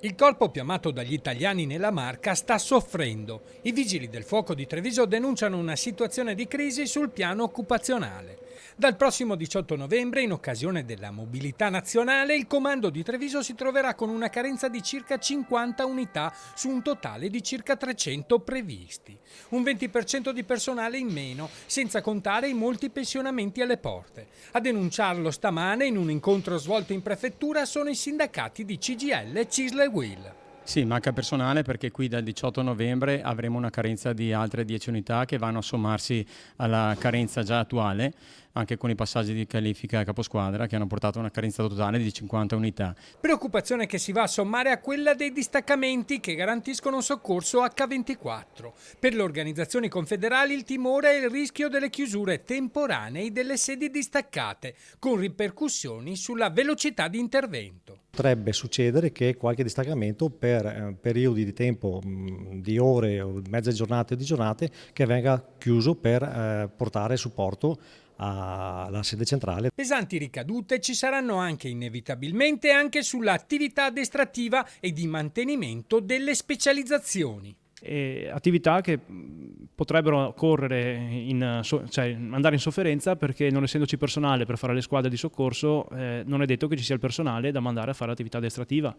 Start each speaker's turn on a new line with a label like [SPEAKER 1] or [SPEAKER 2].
[SPEAKER 1] Il corpo più amato dagli italiani nella Marca sta soffrendo. I vigili del fuoco di Treviso denunciano una situazione di crisi sul piano occupazionale. Dal prossimo 18 novembre, in occasione della mobilità nazionale, il comando di Treviso si troverà con una carenza di circa 50 unità su un totale di circa 300 previsti. Un 20% di personale in meno, senza contare i molti pensionamenti alle porte. A denunciarlo stamane, in un incontro svolto in prefettura, sono i sindacati di CGIL, CISL e UIL.
[SPEAKER 2] Sì, manca personale perché qui dal 18 novembre avremo una carenza di altre 10 unità che vanno a sommarsi alla carenza già attuale, anche con i passaggi di qualifica a caposquadra che hanno portato a una carenza totale di 50 unità.
[SPEAKER 1] Preoccupazione che si va a sommare a quella dei distaccamenti che garantiscono soccorso H24. Per le organizzazioni confederali il timore è il rischio delle chiusure temporanee delle sedi distaccate, con ripercussioni sulla velocità di intervento.
[SPEAKER 3] Potrebbe succedere che qualche distaccamento per periodi di tempo, di ore, o mezze giornate o di giornate, che venga chiuso per portare supporto alla sede centrale.
[SPEAKER 1] Pesanti ricadute ci saranno anche inevitabilmente anche sull'attività addestrativa e di mantenimento delle specializzazioni.
[SPEAKER 4] Attività che potrebbero correre andare in sofferenza perché non essendoci personale per fare le squadre di soccorso non è detto che ci sia il personale da mandare a fare l'attività addestrativa.